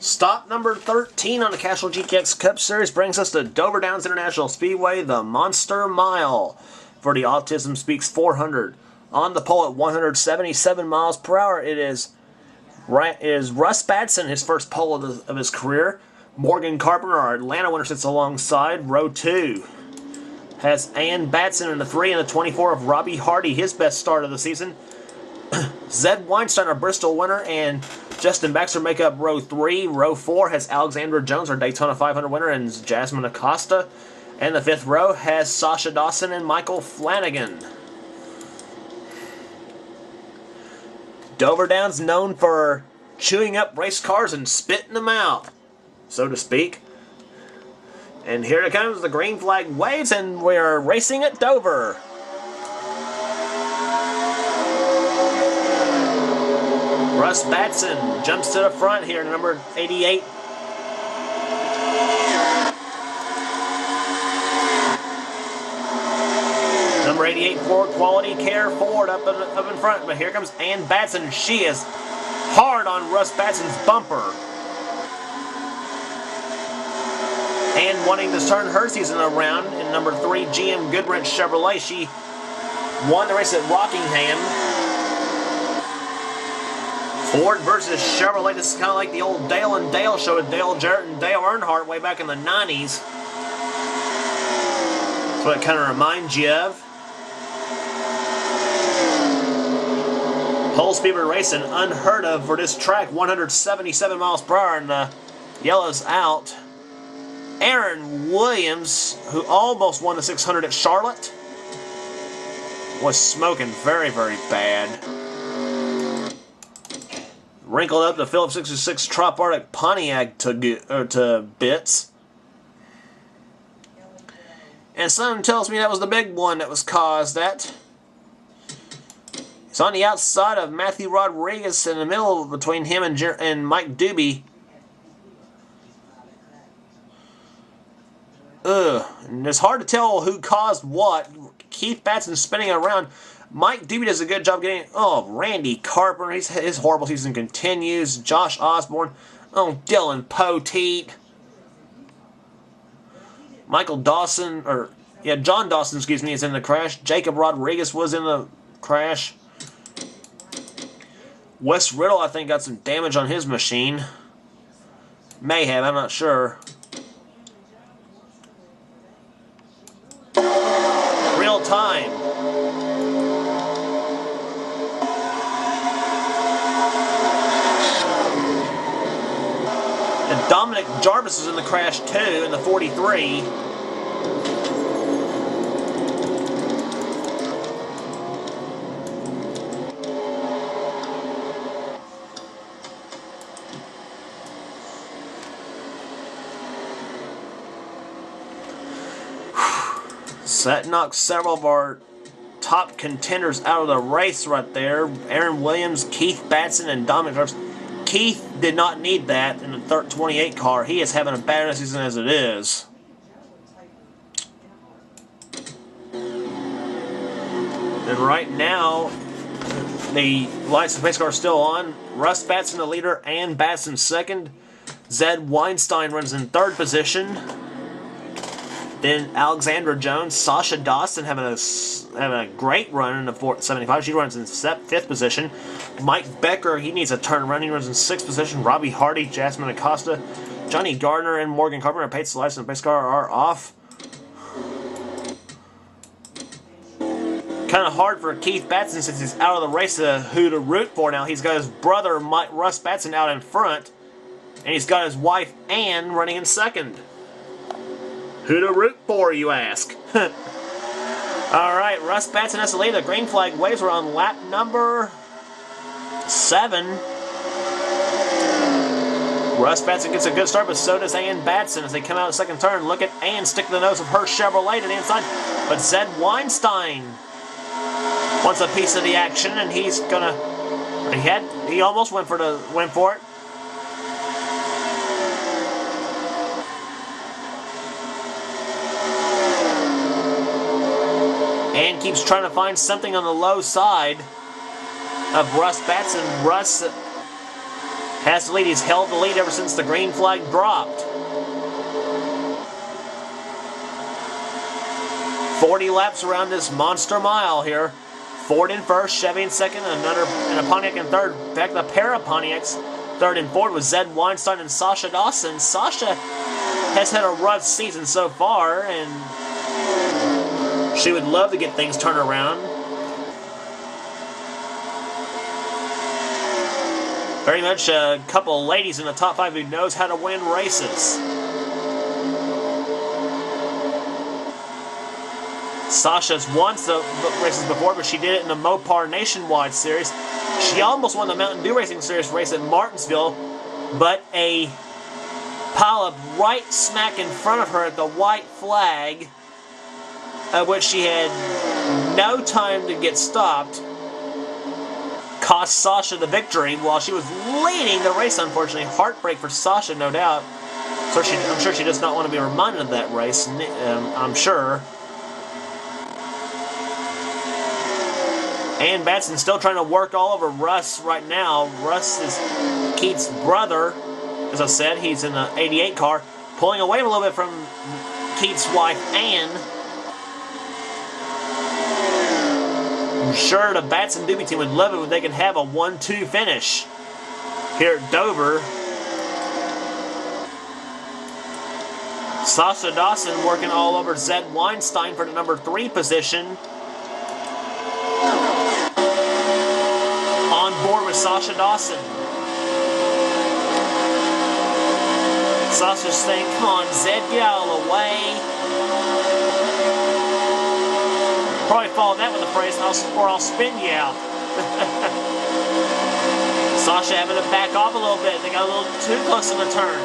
Stop number 13 on the Castrol GTX Cup Series brings us to Dover Downs International Speedway, the Monster Mile for the Autism Speaks 400. On the pole at 177 miles per hour, it is Russ Batson, his first pole of his career. Morgan Carpenter, our Atlanta winner, sits alongside. Row 2 has Ann Batson in the 3 and the 24 of Robbie Hardy, his best start of the season. Zed Weinstein, our Bristol winner, and Justin Baxter make up row 3. Row 4 has Alexandra Jones, our Daytona 500 winner, and Jasmine Acosta. And the 5th row has Sasha Dawson and Michael Flanagan. Dover Downs known for chewing up race cars and spitting them out, so to speak. And here it comes, the green flag waves, and we're racing at Dover. Russ Batson jumps to the front here, number 88. Number 88, Ford Quality Care Ford up in front. But here comes Ann Batson. She is hard on Russ Batson's bumper. And wanting to turn her season around in number 3, GM Goodwrench Chevrolet. She won the race at Rockingham. Ford versus Chevrolet. This is kind of like the old Dale and Dale show with Dale Jarrett and Dale Earnhardt way back in the 90s. That's what it kind of reminds you of. Pole speed racing, unheard of for this track. 177 miles per hour, and the yellow's out. Aaron Williams, who almost won the 600 at Charlotte, was smoking very, very bad. Wrinkled up the Phillips 66 Trop Arctic Pontiac to bits. And something tells me that was the big one that was caused that. It's on the outside of Matthew Rodriguez, in the middle between him and Mike Doobie. And it's hard to tell who caused what. Keith Batson spinning around. Mike Doobie does a good job getting... Oh, Randy Carpenter. His horrible season continues. Josh Osborne. Oh, Dylan Poteet. Michael Dawson, John Dawson, excuse me, is in the crash. Jacob Rodriguez was in the crash. Wes Riddle, I think, got some damage on his machine. May have, I'm not sure. Real time. And Dominic Jarvis was in the crash too, in the 43. So that knocks several of our top contenders out of the race right there. Aaron Williams, Keith Batson, and Dominic Jarvis. Keith did not need that in the 28 car. He is having a bad season as it is. And right now, the lights and pace car are still on. Russ Batson the leader, Ann Batson second. Zed Weinstein runs in 3rd position. Then Alexandra Jones, Sasha Dawson having a great run in the 75. She runs in 5th position. Mike Becker, he needs a turnaround. He runs in 6th position. Robbie Hardy, Jasmine Acosta, Johnny Gardner, and Morgan Carpenter. Pace the lights and the pace car are off. Kind of hard for Keith Batson since he's out of the race who to root for now. He's got his brother Russ Batson out in front, and he's got his wife Ann running in 2nd. Who to root for, you ask? Alright, Russ Batson has to lead. The green flag waves are on lap number 7. Russ Batson gets a good start, but so does Ann Batson as they come out of the 2nd turn. Look at Ann stick to the nose of her Chevrolet to the inside. But Zed Weinstein wants a piece of the action, and he's gonna... He almost went for it. And keeps trying to find something on the low side of Russ Batson. Russ has the lead. He's held the lead ever since the green flag dropped. 40 laps around this monster mile here. Ford in first, Chevy in second, and a Pontiac in third. In fact, the pair of Pontiacs, third and fourth, was Zed Weinstein and Sasha Dawson. Sasha has had a rough season so far, and she would love to get things turned around. Very much a couple of ladies in the top 5 who knows how to win races. Sasha's won the races before, but she did it in the Mopar Nationwide Series. She almost won the Mountain Dew Racing Series race at Martinsville, but a pileup right smack in front of her at the white flag, of which she had no time to get stopped, cost Sasha the victory while she was leading the race, unfortunately. Heartbreak for Sasha, no doubt. So I'm sure she does not want to be reminded of that race, I'm sure. And Batson still trying to work all over Russ right now. Russ is Keith's brother. As I said, he's in the 88 car, pulling away a little bit from Keith's wife, Ann. I'm sure the Batson Doobie team would love it when they could have a 1-2 finish here at Dover. Sasha Dawson working all over Zed Weinstein for the number 3 position. On board with Sasha Dawson. Sasha's saying, come on, Zed, get out of the way. Probably follow that with the phrase, or I'll spin you out. Sasha having to back off a little bit. They got a little too close in the turn.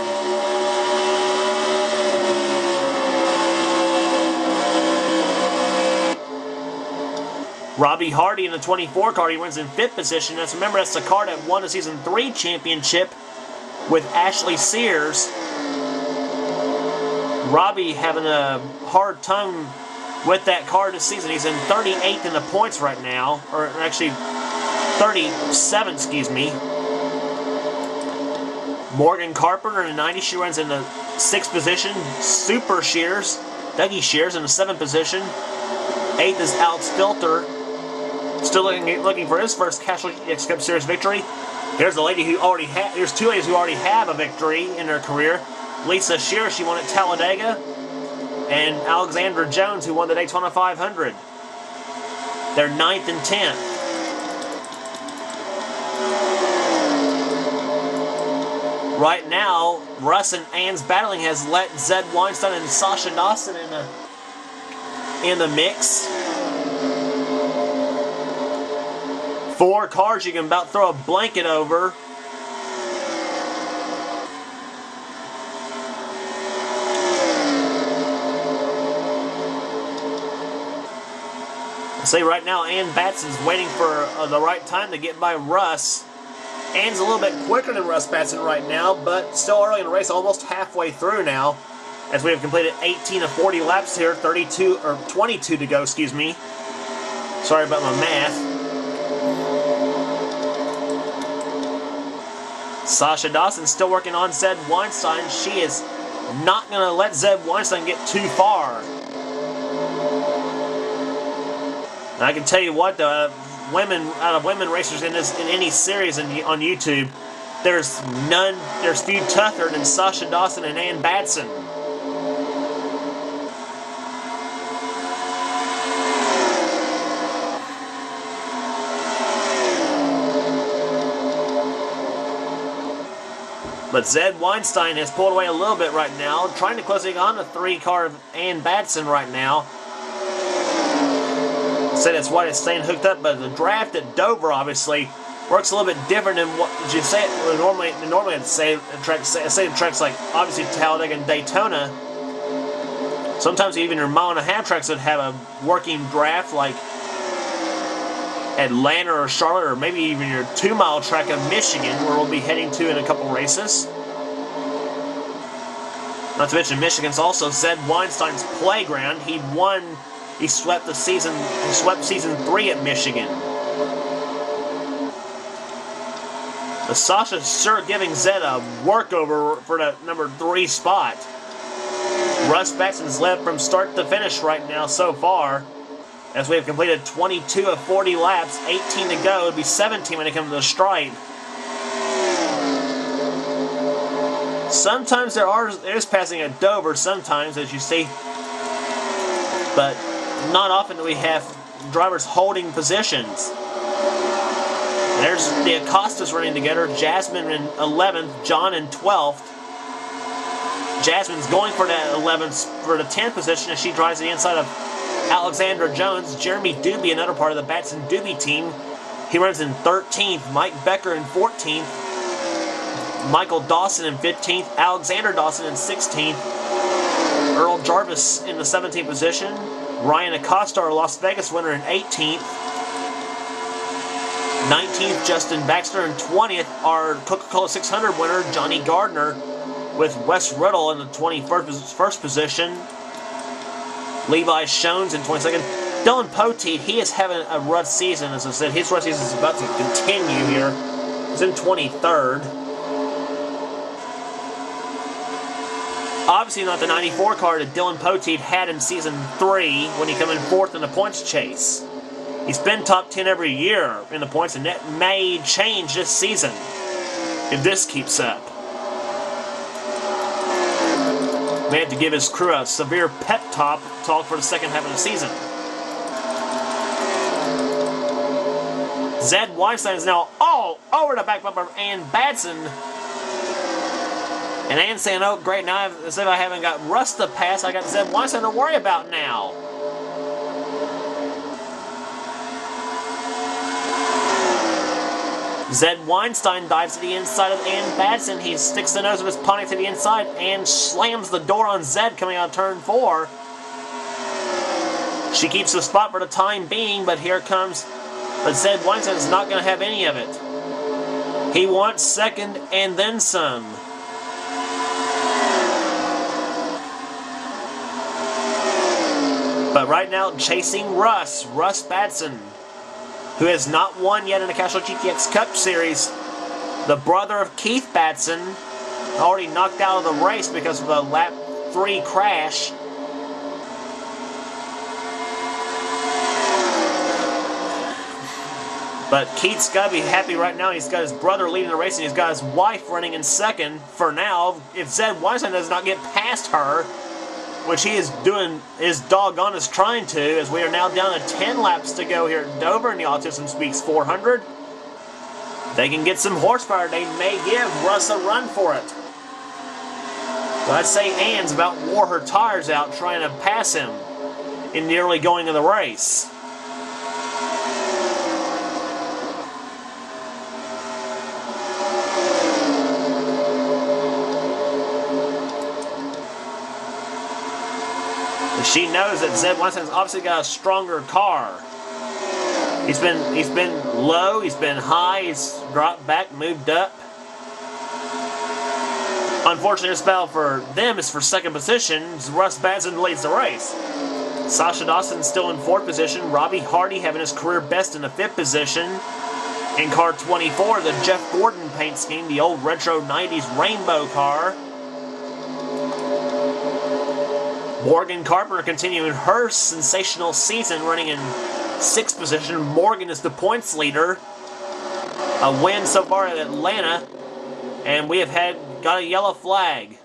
Robbie Hardy in the 24 car, he wins in 5th position. Remember, that's the car that won the Season 3 championship with Ashley Sears. Robbie having a hard time with that car this season. He's in 38th in the points right now, or actually 37, excuse me. Morgan Carpenter in the 90, she runs in the 6th position. Super Shears, Dougie Shears in the 7th position. 8th is Alex Filter, still looking for his first Castrol GTX Cup Series victory. Here's a lady who already here's 2 ladies who already have a victory in their career. Lisa Shear, she won at Talladega, and Alexandra Jones, who won the Daytona 500. They're 9th and 10th. Right now, Russ and Ann's battling has let Zed Weinstein and Sasha Dawson in the mix. 4 cars you can about throw a blanket over. I say right now, Ann Batson's waiting for the right time to get by Russ. Ann's a little bit quicker than Russ Batson right now, but still early in the race, almost halfway through now, as we have completed 18 of 40 laps here, 22 to go, excuse me. Sorry about my math. Sasha Dawson still working on Zed Weinstein. She is not going to let Zed Weinstein get too far. And I can tell you what, though, out of women racers in any series on YouTube, there's few tougher than Sasha Dawson and Ann Batson. But Zed Weinstein has pulled away a little bit right now, trying to close on the 3 car of Ann Batson right now. Say that's why it's staying hooked up, but the draft at Dover obviously works a little bit different than what you say. Normally I'd say tracks like obviously Talladega and Daytona. Sometimes even your mile-and-a-half tracks would have a working draft like Atlanta or Charlotte, or maybe even your 2-mile track of Michigan, where we'll be heading to in a couple races. Not to mention Michigan's also Zed Weinstein's playground. He swept season 3 at Michigan. Sasha sure giving Zed a workover for the number 3 spot. Russ Battson's led from start to finish right now so far, as we have completed 22 of 40 laps, 18 to go. It'll be 17 when it comes to the stripe. Sometimes there is passing at Dover, sometimes, as you see, but not often do we have drivers holding positions. There's the Acostas running together, Jasmine in 11th, John in 12th. Jasmine's going for that 11th, for the 10th position as she drives to the inside of Alexandra Jones. Jeremy Doobie, another part of the Batson Doobie team, he runs in 13th. Mike Becker in 14th. Michael Dawson in 15th. Alexander Dawson in 16th. Earl Jarvis in the 17th position. Ryan Acosta, our Las Vegas winner, in 18th. 19th, Justin Baxter, and 20th, our Coca-Cola 600 winner, Johnny Gardner, with Wes Riddle in the 21st position. Levi Shones in 22nd. Dylan Poteet, he is having a rough season, as I said. His rough season is about to continue here. He's in 23rd. Obviously not the 94 car that Dylan Poteet had in Season 3 when he came in 4th in the points chase. He's been top 10 every year in the points, and that may change this season if this keeps up. May have to give his crew a severe pep talk for the second half of the season. Zed Weinstein is now all over the back bumper of Ann Batson. And Ann saying, oh great, now as if I haven't got Russ to pass, I got Zed Weinstein to worry about now. Zed Weinstein dives to the inside of Ann Batson. He sticks the nose of his Pontiac to the inside and slams the door on Zed coming out of turn 4. She keeps the spot for the time being, but here comes... But Zed Weinstein is not going to have any of it. He wants second and then some. But right now, chasing Russ Batson, who has not won yet in the Castrol GTX Cup Series. The brother of Keith Batson, already knocked out of the race because of the lap 3 crash. But Keith's got to be happy right now. He's got his brother leading the race, and he's got his wife running in second for now. If Zed Weinstein does not get past her, which he is doing his doggonest trying to, as we are now down to 10 laps to go here at Dover in the Autism Speaks 400. They can get some horsepower. They may give Russ a run for it. But I'd say Ann's about wore her tires out trying to pass him in the early going of the race. She knows that Zed Weinstein's obviously got a stronger car. He's been low, he's been high, he's dropped back, moved up. Unfortunately, this battle for them is for second position. Russ Batson leads the race. Sasha Dawson still in 4th position. Robbie Hardy having his career best in the 5th position. In car 24, the Jeff Gordon paint scheme, the old retro 90s rainbow car. Morgan Carpenter continuing her sensational season, running in 6th position. Morgan is the points leader. A win so far at Atlanta, and we have got a yellow flag.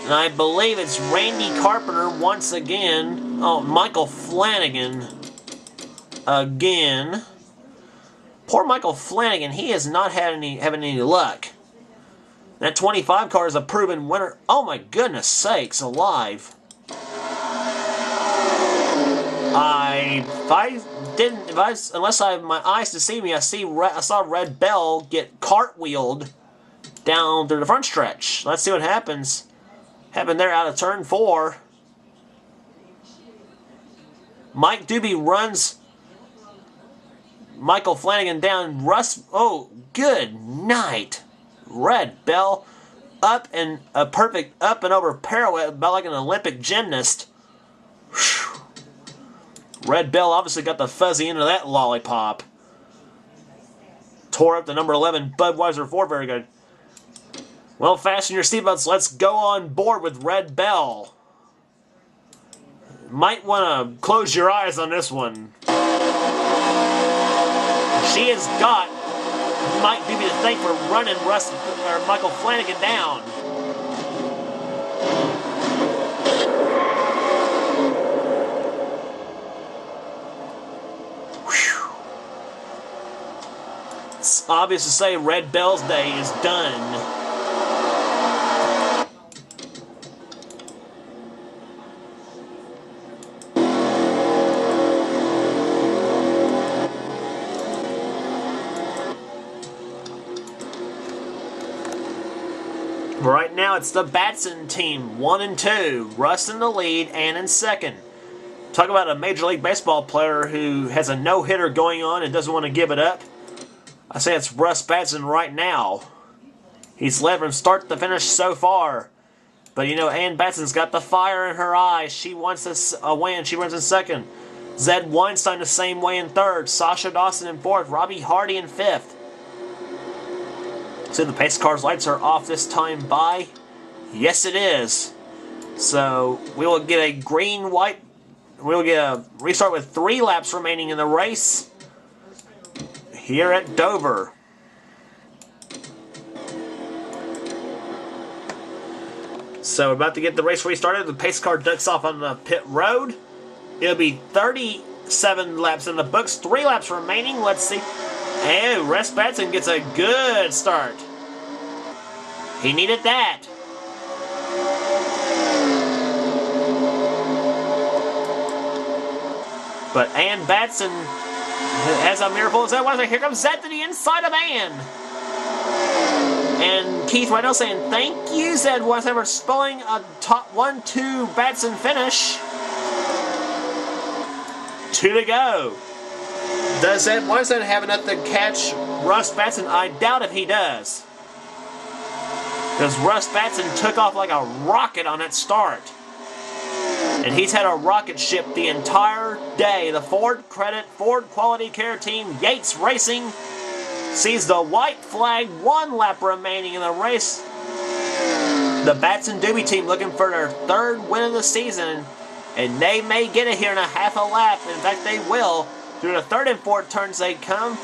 And I believe it's Randy Carpenter once again. Oh, Michael Flanagan again. Poor Michael Flanagan, he has not having any luck. That 25 car is a proven winner. Oh my goodness sakes alive. Unless I have my eyes deceive me, I saw Red Bell get cartwheeled down through the front stretch. Let's see what happens. Happened there out of turn 4. Mike Doobie runs Michael Flanagan down. Russ, oh, good night. Red Bell up and a perfect up and over pirouette about like an Olympic gymnast. Whew. Red Bell obviously got the fuzzy end of that lollipop. tore up the number 11 Budweiser 4. Very good. Well, fasten your seatbelts. Let's go on board with Red Bell. Might want to close your eyes on this one. She has got Mike Doobie to thank for running Michael Flanagan down. It's obvious to say Red Bell's day is done. Right now it's the Batson team, 1 and 2. Russ in the lead, Ann in second. Talk about a Major League Baseball player who has a no-hitter going on and doesn't want to give it up. I say it's Russ Batson right now. He's led from start to finish so far. But you know, Ann Batson's got the fire in her eyes. She wants a win. She runs in second. Zed Weinstein the same way in third. Sasha Dawson in fourth. Robbie Hardy in fifth. So the pace car's lights are off this time by? Yes, it is. So we will get a green-white. We'll get a restart with 3 laps remaining in the race here at Dover. So we're about to get the race restarted. The pace car ducks off on the pit road. It'll be 37 laps in the books. 3 laps remaining. Let's see. And Russ Batson gets a good start. He needed that. But Ann Batson has a miracle. Is that one? Here comes Zed to the inside of Ann. And Keith Rydell saying, thank you, Zed Weinstein, for spelling a top 1-2 Batson finish. 2 to go. Does Zed Weinstein have enough to catch Russ Batson? I doubt if he does. Because Russ Batson took off like a rocket on that start. And he's had a rocket ship the entire day. The Ford Quality Care Team, Yates Racing, sees the white flag, 1 lap remaining in the race. The Batson Doobie team looking for their 3rd win of the season, and they may get it here in a half a lap. In fact, they will. Through the 3rd and 4th turns they come.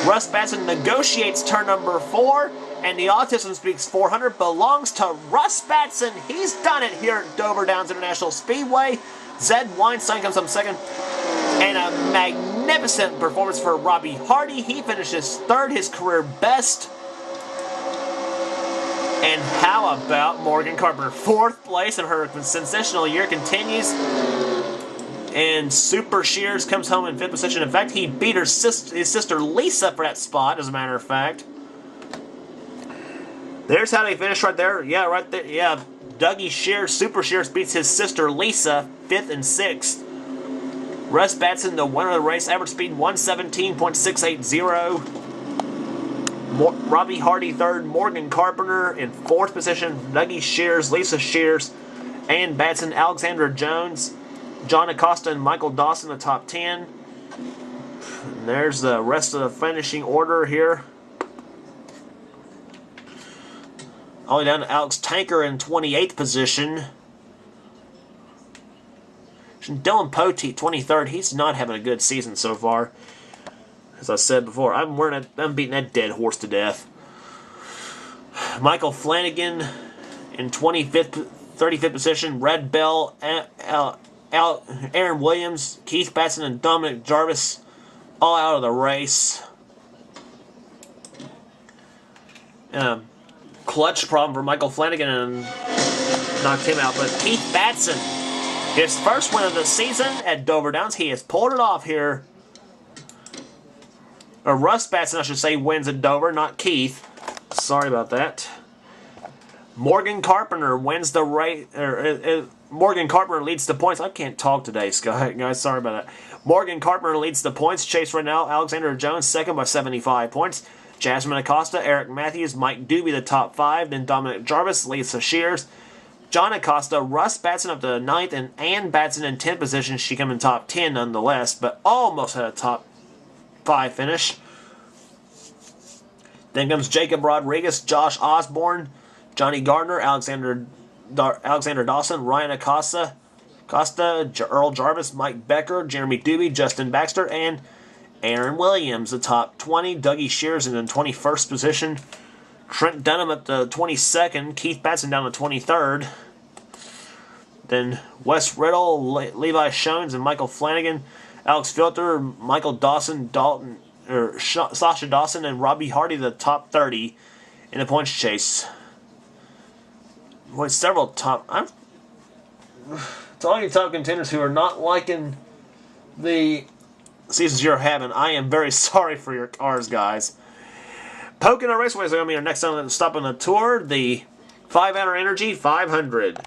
Russ Batson negotiates turn number 4, and the Autism Speaks 400 belongs to Russ Batson. He's done it here at Dover Downs International Speedway. Zed Weinstein comes on second, and a magnificent performance for Robbie Hardy. He finishes 3rd, his career best. And how about Morgan Carpenter? 4th place, and her sensational year continues. And Super Shears comes home in 5th position. In fact, he beat his sister Lisa for that spot, as a matter of fact. There's how they finish right there. Yeah, right there. Yeah, Dougie Shears, Super Shears, beats his sister Lisa, 5th and 6th. Russ Batson, the winner of the race, average speed 117.680. Robbie Hardy 3rd, Morgan Carpenter in 4th position, Dougie Shears, Lisa Shears, Ann Batson, Alexandra Jones, John Acosta, and Michael Dawson in the top 10. And there's the rest of the finishing order here. All the way down to Alex Tanker in 28th position. Dylan Poteet, 23rd. He's not having a good season so far. As I said before, I'm beating that dead horse to death. Michael Flanagan in 35th position. Red Bell, Aaron Williams, Keith Batson, and Dominic Jarvis all out of the race. Clutch problem for Michael Flanagan and knocked him out. But Keith Batson, his 1st win of the season at Dover Downs. He has pulled it off here. Or Russ Batson, I should say, wins at Dover, not Keith. Sorry about that. Morgan Carpenter wins the race. Morgan Carpenter leads the points. I can't talk today, guys. Sorry about that. Morgan Carpenter leads the points. Chase Rennell, Alexander Jones, 2nd by 75 points. Jasmine Acosta, Eric Matthews, Mike Doobie, the top 5. Then Dominic Jarvis, Lisa Shears, John Acosta, Russ Batson up to 9th, and Ann Batson in 10th position. She came in top 10 nonetheless, but almost had a top 5 finish. Then comes Jacob Rodriguez, Josh Osborne, Johnny Gardner, Alexander Dawson, Ryan Acosta, Earl Jarvis, Mike Becker, Jeremy Doobie, Justin Baxter, and Aaron Williams. The top 20, Dougie Shears in the 21st position. Trent Dunham at the 22nd. Keith Batson down to 23rd. Then Wes Riddle, Levi Shones, and Michael Flanagan. Alex Filter, Michael Dawson, Sasha Dawson, and Robbie Hardy, the top 30 in the points chase. With several top... To all you top contenders who are not liking the seasons you're having, I am very sorry for your cars, guys. Pocono Raceways are going to be our next stop on the tour. The 5-hour Energy 500.